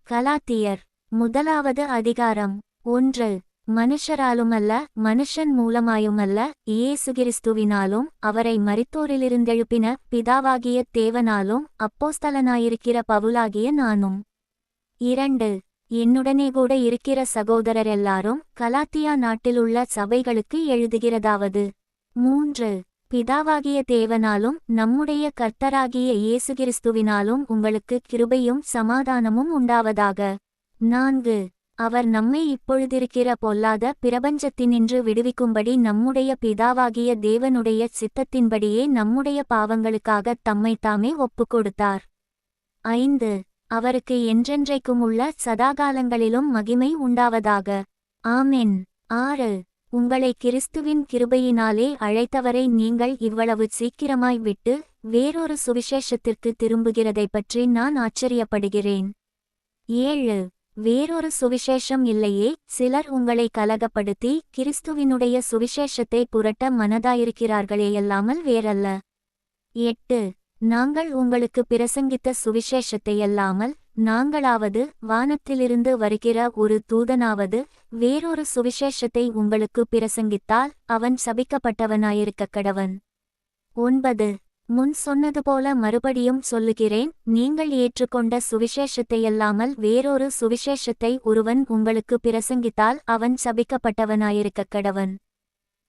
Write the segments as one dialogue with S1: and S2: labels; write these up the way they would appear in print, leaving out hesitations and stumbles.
S1: கலாத்தியர் முதலாவது அதிகாரம். 1. மனுஷராலுமல்ல, மனுஷன் மூலமாயுமல்ல, இயேசு கிறிஸ்துவினாலும் அவரை மரித்தோரிலிருந்தெழுப்பின பிதாவாகிய தேவனாலும் அப்போஸ்தலனாயிருக்கிற பவுலாகிய நானும். 2. என்னுடனே கூட இருக்கிற சகோதரர் எல்லாரும் கலாத்தியா நாட்டிலுள்ள சபைகளுக்கு எழுதுகிறதாவது. 3. பிதாவாகிய தேவனாலும் நம்முடைய கர்த்தராகிய இயேசு கிறிஸ்துவினாலும் உங்களுக்கு கிருபையும் சமாதானமும் உண்டாவதாக. 4. அவர் நம்மை இப்பொழுதிருக்கிற பொல்லாத பிரபஞ்சத்தினின்று விடுவிக்கும்படி நம்முடைய பிதாவாகிய தேவனுடைய சித்தத்தின்படியே நம்முடைய பாவங்களுக்காகத் தம்மைத்தாமே ஒப்புக்கொடுத்தார். 5. அவருக்கு என்றென்றைக்கும் உள்ள சதாகாலங்களிலும் மகிமை உண்டாவதாக. ஆமென். 6. உங்களை கிறிஸ்துவின் கிருபையினாலே அழைத்தவரை நீங்கள் இவ்வளவு சீக்கிரமாய் விட்டு வேறொரு சுவிசேஷத்திற்கு திரும்புகிறதைப் பற்றி நான் ஆச்சரியப்படுகிறேன். 7. வேறொரு சுவிசேஷம் இல்லையே, சிலர் உங்களை கலகப்படுத்தி கிறிஸ்துவினுடைய சுவிசேஷத்தை புரட்ட மனதாயிருக்கிறார்களேயல்லாமல் வேறல்ல. 8. நாங்கள் உங்களுக்கு பிரசங்கித்த சுவிசேஷத்தையல்லாமல் நாங்களாவது வானத்திலிருந்து வருகிற ஒரு தூதனாவது வேறொரு சுவிசேஷத்தை உங்களுக்கு பிரசங்கித்தால் அவன் சபிக்கப்பட்டவனாயிருக்கக் கடவன். 9. முன் சொன்னது போல மறுபடியும் சொல்லுகிறேன், நீங்கள் ஏற்றுக்கொண்ட சுவிசேஷத்தையல்லாமல் வேறொரு சுவிசேஷத்தை ஒருவன் உங்களுக்கு பிரசங்கித்தால் அவன் சபிக்கப்பட்டவனாயிருக்கக் கடவன்.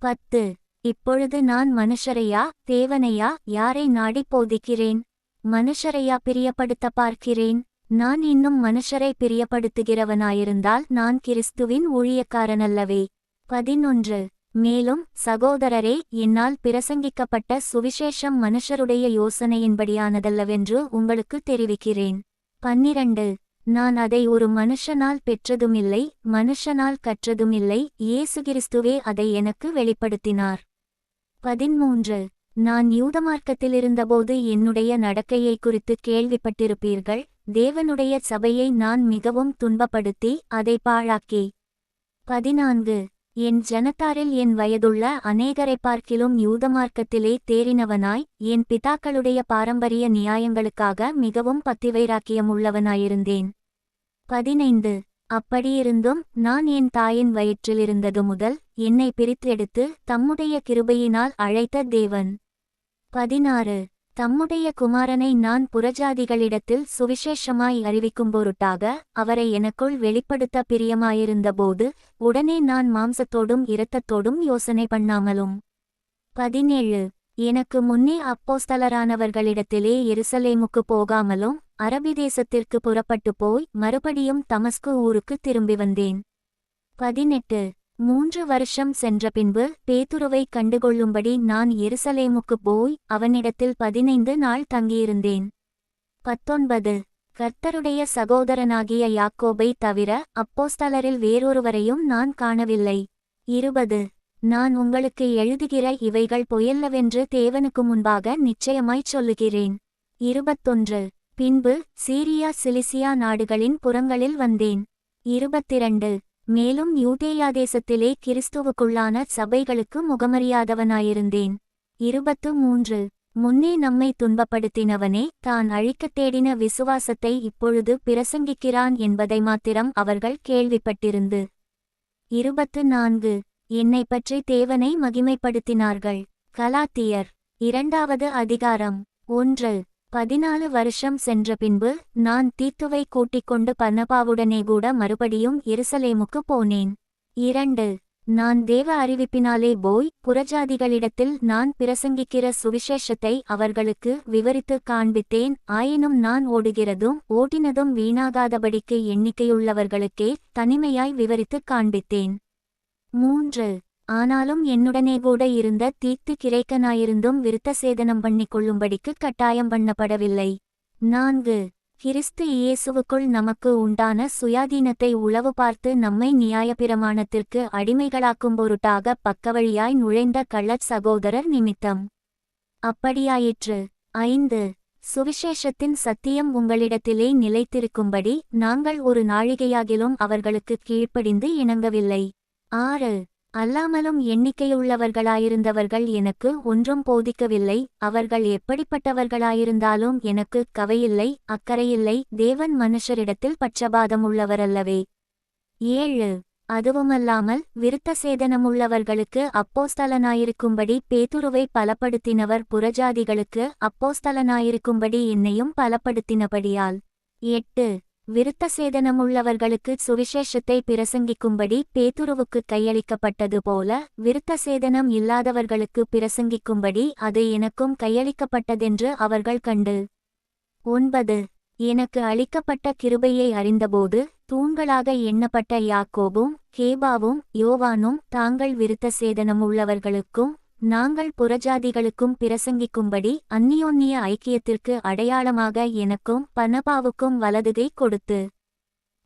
S1: 10. இப்பொழுது நான் மனுஷரையா தேவனையா யாரை நாடிப் போதிக்கிறேன்? மனுஷரையா பிரியப்படுத்த பார்க்கிறேன்? நான் இன்னும் மனுஷரை பிரியப்படுத்துகிறவனாயிருந்தால் நான் கிறிஸ்துவின் ஊழியக்காரனல்லவே. 11. மேலும் சகோதரரே, என்னால் பிரசங்கிக்கப்பட்ட சுவிசேஷம் மனுஷருடைய யோசனையின்படியானதல்லவென்று உங்களுக்கு தெரிவிக்கிறேன். 12. நான் அதை ஒரு மனுஷனால் பெற்றதுமில்லை, மனுஷனால் கற்றதுமில்லை, இயேசு கிறிஸ்துவே அதை எனக்கு வெளிப்படுத்தினார். 13. நான் யூதமார்க்கத்திலிருந்தபோது என்னுடைய நடக்கையை குறித்து கேள்விப்பட்டிருப்பீர்கள். தேவனுடைய சபையை நான் மிகவும் துன்பப்படுத்தி அதை பாழாக்கி. 14. என் ஜனத்தாரில் என் வயதுள்ள அநேகரை பார்க்கிலும் யூதமார்க்கத்திலே தேறினவனாய் என் பிதாக்களுடைய பாரம்பரிய நியாயங்களுக்காக மிகவும் பத்திவைராக்கியமுள்ளவனாயிருந்தேன். 15. அப்படியிருந்தும் நான் என் தாயின் வயிற்றிலிருந்தது முதல் என்னை பிரித்தெடுத்து தம்முடைய கிருபையினால் அழைத்த தேவன். 16. தம்முடைய குமாரனை நான் புறஜாதிகளிடத்தில் சுவிசேஷமாய் அறிவிக்கும் பொருட்டாக அவரை எனக்குள் வெளிப்படுத்த பிரியமாயிருந்தபோது உடனே நான் மாம்சத்தோடும் இரத்தத்தோடும் யோசனை பண்ணாமலும். 17. எனக்கு முன்னே அப்போஸ்தலரானவர்களிடத்திலே எருசலேமுக்கு போகாமலும் அரபி தேசத்திற்கு புறப்பட்டு போய் மறுபடியும் தமஸ்கு ஊருக்கு திரும்பி வந்தேன். 18. 3 வருஷம் சென்ற பின்பு பேதுருவை கண்டுகொள்ளும்படி நான் எருசலேமுக்கு போய் அவனிடத்தில் 15 நாள் தங்கியிருந்தேன். 19. கர்த்தருடைய சகோதரனாகிய யாக்கோபை தவிர அப்போஸ்தலரில் வேறொருவரையும் நான் காணவில்லை. 20. நான் உங்களுக்கு எழுதுகிற இவைகள் பொய்யல்லவென்று தேவனுக்கு முன்பாக நிச்சயமாய்ச் சொல்லுகிறேன். 21. பின்பு சீரியா சிலிசியா நாடுகளின் புறங்களில் வந்தேன். 22. மேலும் யூதேயாதேசத்திலே கிறிஸ்துவுக்குள்ளான சபைகளுக்கு முகமறியாதவனாயிருந்தேன். 23. முன்னே நம்மை துன்பப்படுத்தினவனே தான் அழிக்கத் தேடின விசுவாசத்தை இப்பொழுது பிரசங்கிக்கிறான் என்பதை மாத்திரம் அவர்கள் கேள்விப்பட்டிருந்து. 24. என்னை பற்றி தேவனை மகிமைப்படுத்தினார்கள். கலாத்தியர் இரண்டாவது அதிகாரம். 1. 14 வருஷம் சென்ற பின்பு நான் தீத்துவை கூட்டிக்கொண்டு பர்னபாவுடனே கூட மறுபடியும் எருசலேமுக்கு போனேன். 2. நான் தேவ அறிவிப்பினாலே போய் புறஜாதிகளிடத்தில் நான் பிரசங்கிக்கிற சுவிசேஷத்தை அவர்களுக்கு விவரித்துக் காண்பித்தேன். ஆயினும் நான் ஓடுகிறதும் ஓட்டினதும் வீணாகாதபடிக்கு எண்ணிக்கையுள்ளவர்களுக்கே தனிமையாய் விவரித்துக் காண்பித்தேன். 3. ஆனாலும் என்னுடனே கூட இருந்த தீத்து கிரேக்கனாயிருந்தும் விருத்தசேதனம் பண்ணிக்கொள்ளும்படிக்கு கட்டாயம் பண்ணப்படவில்லை. 4. கிறிஸ்து இயேசுவுக்குள் நமக்கு உண்டான சுயாதீனத்தை உளவு பார்த்து நம்மை நியாயப்பிரமாணத்திற்கு அடிமைகளாக்கும் பொருட்டாக பக்கவழியாய் நுழைந்த கள்ளச் சகோதரர் நிமித்தம் அப்படியாயிற்று. 5. சுவிசேஷத்தின் சத்தியம் உங்களிடத்திலே நிலைத்திருக்கும்படி நாங்கள் ஒரு நாழிகையாகிலும் அவர்களுக்கு கீழ்ப்படிந்து இணங்கவில்லை. 6. அல்லாமலும் எண்ணிக்கையுள்ளவர்களாயிருந்தவர்கள் எனக்கு ஒன்றும் போதிக்கவில்லை. அவர்கள் எப்படிப்பட்டவர்களாயிருந்தாலும் எனக்கு கவையில்லை, அக்கறையில்லை. தேவன் மனுஷரிடத்தில் பட்சபாதம் உள்ளவரல்லவே. 7. அதுவுமல்லாமல் விருத்த சேதனமுள்ளவர்களுக்கு அப்போஸ்தலனாயிருக்கும்படி பேதுருவை பலப்படுத்தினவர் புறஜாதிகளுக்கு அப்போஸ்தலனாயிருக்கும்படி என்னையும் பலப்படுத்தினபடியால். 8. விருத்த சேதனமுள்ளவர்களுக்கு சுவிசேஷத்தை பிரசங்கிக்கும்படி பேதுருவுக்கு கையளிக்கப்பட்டது போல விருத்த சேதனம் இல்லாதவர்களுக்கு பிரசங்கிக்கும்படி அது எனக்கும் கையளிக்கப்பட்டதென்று அவர்கள் கண்டு. 9. எனக்கு அளிக்கப்பட்ட கிருபையை அறிந்தபோது தூண்களாக எண்ணப்பட்ட யாக்கோபும் கேபாவும் யோவானும் தாங்கள் விருத்த சேதனமுள்ளவர்களுக்கும் நாங்கள் புறஜாதிகளுக்கும் பிரசங்கிக்கும்படி அந்நியோன்னிய ஐக்கியத்திற்கு அடையாளமாக எனக்கும் பர்னபாவுக்கும் வலதுகை கொடுத்து.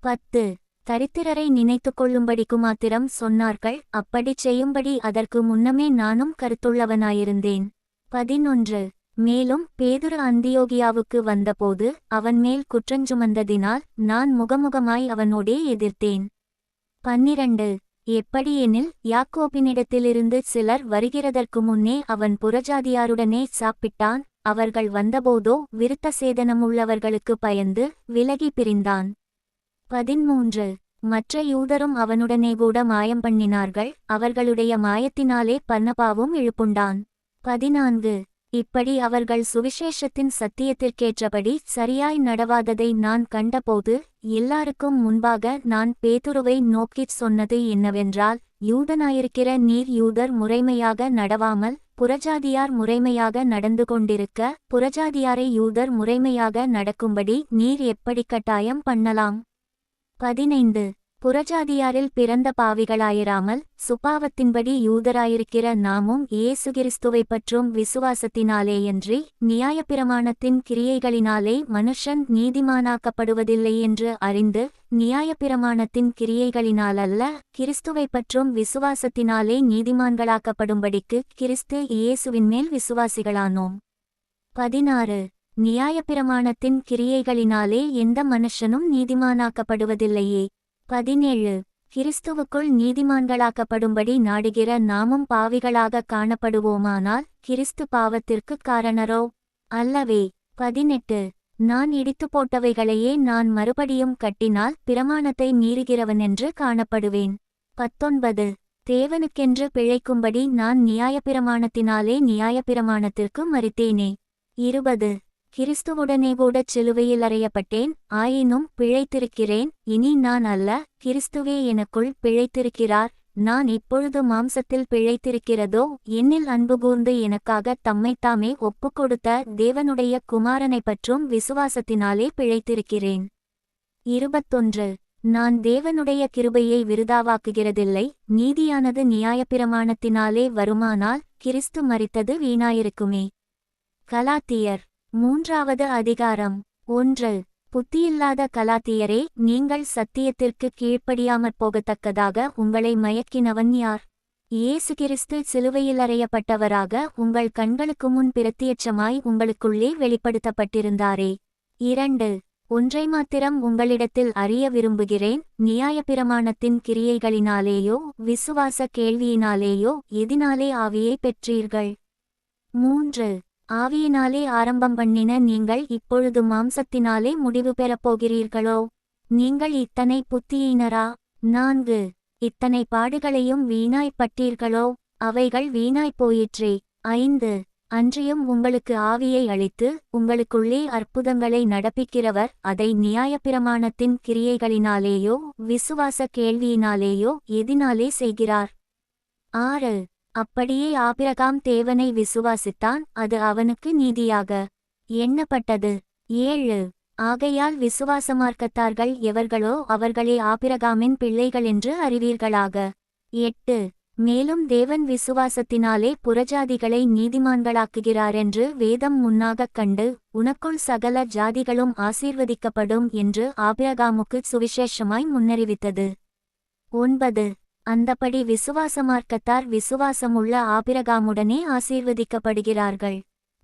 S1: 10. தரித்திரரை நினைத்துக்கொள்ளும்படிக்கு மாத்திரம் சொன்னார்கள். அப்படிச் செய்யும்படி அதற்கு முன்னமே நானும் கருத்துள்ளவனாயிருந்தேன். 11. மேலும் பேதுரு அந்தியோகியாவுக்கு வந்தபோது அவன்மேல் குற்றஞ்சுமந்ததினால் நான் முகமுகமாய் அவனோடே எதிர்த்தேன். 12. எப்படியெனில் யாக்கோபினிடத்திலிருந்து சிலர் வருகிறதற்கு முன்னே அவன் புறஜாதியாருடனே சாப்பிட்டான். அவர்கள் வந்தபோதோ விருத்த சேதனமுள்ளவர்களுக்கு பயந்து விலகி பிரிந்தான். 13. மற்ற யூதரும் அவனுடனே கூட மாயம் பண்ணினார்கள். அவர்களுடைய மாயத்தினாலே பர்னபாவும் இழுப்புண்டான். 14. இப்படி அவர்கள் சுவிசேஷத்தின் சத்தியத்திற்கேற்றபடி சரியாய் நடவாததை நான் கண்டபோது எல்லாருக்கும் முன்பாக நான் பேதுருவை நோக்கிச் சொன்னது என்னவென்றால், யூதனாயிருக்கிற நீர் யூதர் முறைமையாக நடவாமல் புறஜாதியார் முறைமையாக நடந்து கொண்டிருக்க புறஜாதியாரை யூதர் முறைமையாக நடக்கும்படி நீர் எப்படி கட்டாயம் பண்ணலாம்? 15. புறஜாதியாரில் பிறந்த பாவிகளாயிராமல் சுபாவத்தின்படி யூதராயிருக்கிற நாமும் இயேசு கிறிஸ்துவை பற்றும் விசுவாசத்தினாலேயன்றி நியாயப்பிரமாணத்தின் கிரியைகளினாலே மனுஷன் நீதிமானாக்கப்படுவதில்லை என்று அறிந்து நியாயப்பிரமாணத்தின் கிரியைகளினாலல்ல கிறிஸ்துவை பற்றும் விசுவாசத்தினாலே நீதிமான்களாக்கப்படும்படிக்கு கிறிஸ்து இயேசுவின்மேல் விசுவாசிகளானோம். 16. நியாயப்பிரமாணத்தின் கிரியைகளினாலே எந்த மனுஷனும் நீதிமானாக்கப்படுவதில்லையே. 17. கிறிஸ்துவுக்குள் நீதிமான்களாக்கப்படும்படி நாடுகிற நாமும் பாவிகளாக காணப்படுவோமானால் கிறிஸ்து பாவத்திற்கு காரணரோ? அல்லவே. 18. நான் இடித்து போட்டவைகளையே நான் மறுபடியும் கட்டினால் பிரமாணத்தை மீறுகிறவனென்று காணப்படுவேன். 19. தேவனுக்கென்று பிழைக்கும்படி நான் நியாயப்பிரமாணத்தினாலே நியாயப்பிரமாணத்திற்கு மரித்தேனே. 20. கிறிஸ்துவுடனே கூடச் சிலுவையில் அறையப்பட்டேன். ஆயினும் பிழைத்திருக்கிறேன். இனி நான் அல்ல, கிறிஸ்துவே எனக்குள் பிழைத்திருக்கிறார். நான் இப்பொழுது மாம்சத்தில் பிழைத்திருக்கிறதோ என்னில் அன்பு கூர்ந்து எனக்காக தம்மைத்தாமே ஒப்புக்கொடுத்த தேவனுடைய குமாரனை பற்றும் விசுவாசத்தினாலே பிழைத்திருக்கிறேன். 21. நான் தேவனுடைய கிருபையை விருதாவாக்குகிறதில்லை. நீதியானது நியாயப்பிரமாணத்தினாலே வருமானால் கிறிஸ்து மரித்தது வீணாயிருக்குமே. கலாத்தியர் 3வது அதிகாரம். 1. புத்தியில்லாத கலாத்தியரே, நீங்கள் சத்தியத்திற்கு கீழ்ப்படியாமற் போகத்தக்கதாக உங்களை மயக்கினவன் யார்? இயேசு கிறிஸ்து சிலுவையில் அறையப்பட்டவராக உங்கள் கண்களுக்கு முன் பிரத்தியட்சமாய் உங்களுக்குள்ளே வெளிப்படுத்தப்பட்டிருந்தாரே. 2. ஒன்றை மாத்திரம் உங்களிடத்தில் அறிய விரும்புகிறேன். நியாயப்பிரமாணத்தின் கிரியைகளினாலேயோ விசுவாச கேள்வியினாலேயோ எதினாலே ஆவியை பெற்றீர்கள்? 3. ஆவியினாலே ஆரம்பம் பண்ணின நீங்கள் இப்பொழுது மாம்சத்தினாலே முடிவு பெறப்போகிறீர்களோ? நீங்கள் இத்தனை புத்தியீனரா? 4. இத்தனை பாடுகளையும் வீணாய்ப்பட்டீர்களோ? அவைகள் வீணாய்ப் போயிற்றே. 5. அன்றியும் உங்களுக்கு ஆவியை அளித்து உங்களுக்குள்ளே அற்புதங்களை நடப்பிக்கிறவர் அதை நியாயப்பிரமாணத்தின் கிரியைகளினாலேயோ விசுவாச கேள்வியினாலேயோ எதினாலே செய்கிறார்? 6. அப்படியே ஆபிரகாம் தேவனை விசுவாசித்தான், அது அவனுக்கு நீதியாக எண்ணப்பட்டது. 7. ஆகையால் விசுவாசமார்க்கத்தார்கள் எவர்களோ அவர்களே ஆபிரகாமின் பிள்ளைகள் என்று அறிவீர்களாக. 8. மேலும் தேவன் விசுவாசத்தினாலே புறஜாதிகளை நீதிமான்களாக்குகிறாரென்று வேதம் முன்னாகக் கண்டு உனக்குள் சகல ஜாதிகளும் ஆசீர்வதிக்கப்படும் என்று ஆபிரகாமுக்குச் சுவிசேஷமாய் முன்னறிவித்தது. 9. அந்தப்படி விசுவாசமார்க்கத்தார் விசுவாசமுள்ள ஆபிரகாமுடனே ஆசீர்வதிக்கப்படுகிறார்கள்.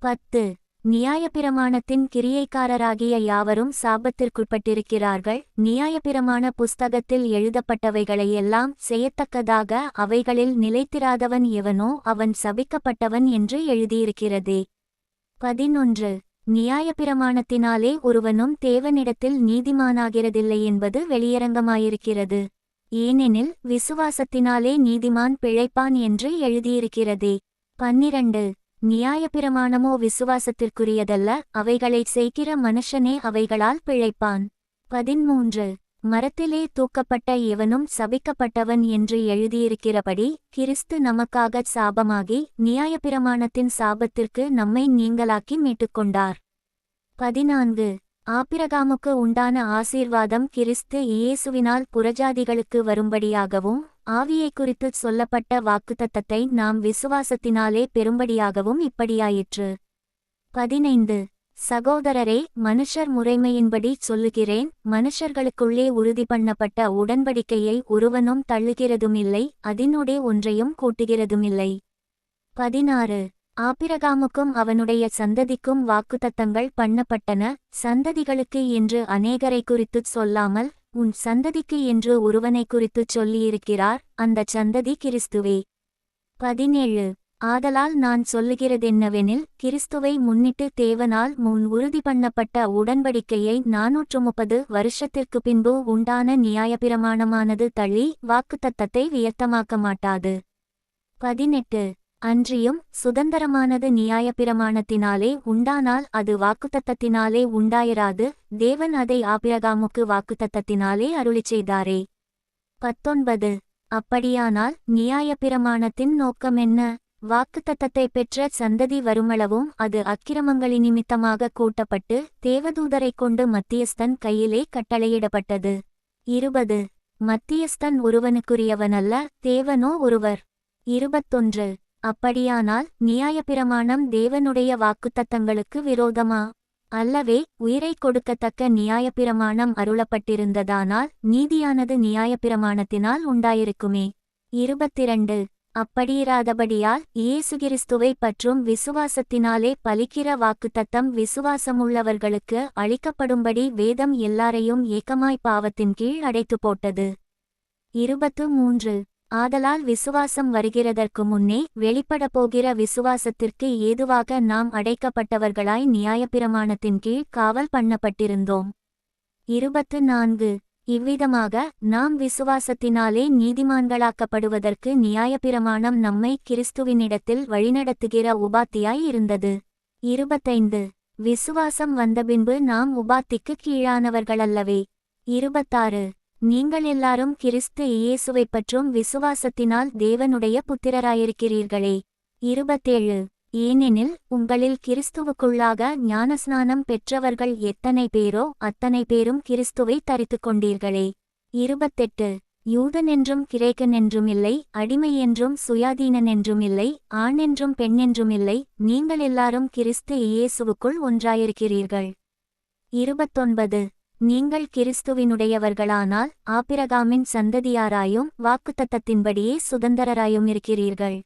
S1: 10. நியாயப்பிரமாணத்தின் கிரியைக்காரராகிய யாவரும் சாபத்திற்குட்பட்டிருக்கிறார்கள். நியாயப்பிரமாண புஸ்தகத்தில் எழுதப்பட்டவைகளையெல்லாம் செய்யத்தக்கதாக அவைகளில் நிலைத்திராதவன் எவனோ அவன் சபிக்கப்பட்டவன் என்று எழுதியிருக்கிறதே. 11. நியாயப்பிரமாணத்தினாலே ஒருவனும் தேவனிடத்தில் நீதிமானாகிறதில்லை என்பது வெளியரங்கமாயிருக்கிறது. ஏனெனில் விசுவாசத்தினாலே நீதிமான் பிழைப்பான் என்று எழுதியிருக்கிறதே. 12. நியாயப்பிரமாணமோ விசுவாசத்திற்குரியதல்ல, அவைகளைச் செய்கிற மனுஷனே அவைகளால் பிழைப்பான். 13. மரத்திலே தூக்கப்பட்ட எவனும் சபிக்கப்பட்டவன் என்று எழுதியிருக்கிறபடி கிறிஸ்து நமக்காகச் சாபமாகி நியாயப்பிரமாணத்தின் சாபத்திற்கு நம்மை நீங்கலாக்கி மீட்டுக்கொண்டார். 14. ஆபிரகாமுக்கு உண்டான ஆசீர்வாதம் கிறிஸ்து இயேசுவினால் புறஜாதிகளுக்கு வரும்படியாகவும் ஆவியை குறித்துச் சொல்லப்பட்ட வாக்குத்தத்தத்தை நாம் விசுவாசத்தினாலே பெறும்படியாகவும் இப்படியாயிற்று. 15. சகோதரரே, மனுஷர் முறைமையின்படி சொல்லுகிறேன், மனுஷர்களுக்குள்ளே உறுதி பண்ணப்பட்ட உடன்படிக்கையை ஒருவனும் தள்ளுகிறதுமில்லை, அதினூடே ஒன்றையும் கூட்டுகிறதுமில்லை. 16. ஆபிரகாமுக்கும் அவனுடைய சந்ததிக்கும் வாக்குத்தத்தங்கள் பண்ணப்பட்டன, சந்ததிகளுக்கு என்று அநேகரை குறித்துச் சொல்லாமல் உன் சந்ததிக்கு என்று ஒருவனை குறித்துச் சொல்லியிருக்கிறார், அந்தச் சந்ததி கிறிஸ்துவே. 17. ஆதலால் நான் சொல்லுகிறதென்னவெனில், கிறிஸ்துவை முன்னிட்டு தேவனால் முன் உறுதி பண்ணப்பட்ட உடன்படிக்கையை 430 வருஷத்திற்கு பின்பு உண்டான நியாயப்பிரமாணமானது தள்ளி வாக்குத்தத்தத்தை வியர்த்தமாக்க மாட்டாது. 18. அன்றியும் சுதந்தரமானது நியாயப்பிரமாணத்தினாலே உண்டானால் அது வாக்குத்தத்தத்தினாலே உண்டாயிராது, தேவன் அதை ஆபிரகாமுக்கு வாக்குத்தத்தத்தினாலே அருளிச் செய்தாரே. 19. அப்படியானால் நியாயப்பிரமாணத்தின் நோக்கமென்ன? வாக்குத்தத்தத்தை பெற்ற சந்ததி வருமளவும் அது அக்கிரமங்களினிமித்தமாக கூட்டப்பட்டு தேவதூதரைக் கொண்டு மத்தியஸ்தன் கையிலே கட்டளையிடப்பட்டது. 20. மத்தியஸ்தன் ஒருவனுக்குரியவனல்ல, தேவனோ ஒருவர். 21. அப்படியானால் நியாயப்பிரமாணம் தேவனுடைய வாக்குத்தத்தங்களுக்கு விரோதமா? அல்லவே, உயிரைக் கொடுக்கத்தக்க நியாயப்பிரமாணம் அருளப்பட்டிருந்ததானால் நீதியானது நியாயப்பிரமாணத்தினால் உண்டாயிருக்குமே. 22. அப்படியிராதபடியால் இயேசு கிறிஸ்துவை பற்றும் விசுவாசத்தினாலே பலிக்கிற வாக்குத்தத்தம் விசுவாசமுள்ளவர்களுக்கு அளிக்கப்படும்படி வேதம் எல்லாரையும் ஏகமாய் பாவத்தின் கீழ் அடைத்து போட்டது. 23. ஆதலால் விசுவாசம் வருகிறதற்கு முன்னே வெளிப்படப்போகிற விசுவாசத்திற்கு ஏதுவாக நாம் அடைக்கப்பட்டவர்களாய் நியாயப்பிரமாணத்தின் கீழ் காவல் பண்ணப்பட்டிருந்தோம். 24. இவ்விதமாக நாம் விசுவாசத்தினாலே நீதிமான்களாக்கப்படுவதற்கு நியாயப்பிரமாணம் நம்மை கிறிஸ்துவினிடத்தில் வழிநடத்துகிற உபாத்தியாய் இருந்தது. 25. விசுவாசம் வந்தபின்பு நாம் உபாத்திக்கு கீழானவர்களல்லவே. 26. நீங்கள் எல்லாரும் கிறிஸ்து இயேசுவைப் பற்றும் விசுவாசத்தினால் தேவனுடைய புத்திரராயிருக்கிறீர்களே. 27. ஏனெனில் உங்களில் கிறிஸ்துவுக்குள்ளாக ஞானஸ்நானம் பெற்றவர்கள் எத்தனை பேரோ அத்தனை பேரும் கிறிஸ்துவை தரித்துக் கொண்டீர்களே. 28. யூதனென்றும் கிரேக்கனென்றுமில்லை, அடிமையென்றும் சுயாதீனனென்றுமில்லை, ஆணென்றும் பெண்ணென்றுமில்லை, நீங்கள் எல்லாரும் கிறிஸ்து இயேசுவுக்குள் ஒன்றாயிருக்கிறீர்கள். 29. நீங்கள் கிறிஸ்துவினுடையவர்களானால் ஆபிரகாமின் சந்ததியாராயும் வாக்குத்தத்தத்தின்படியே சுதந்தரராயும் இருக்கிறீர்கள்.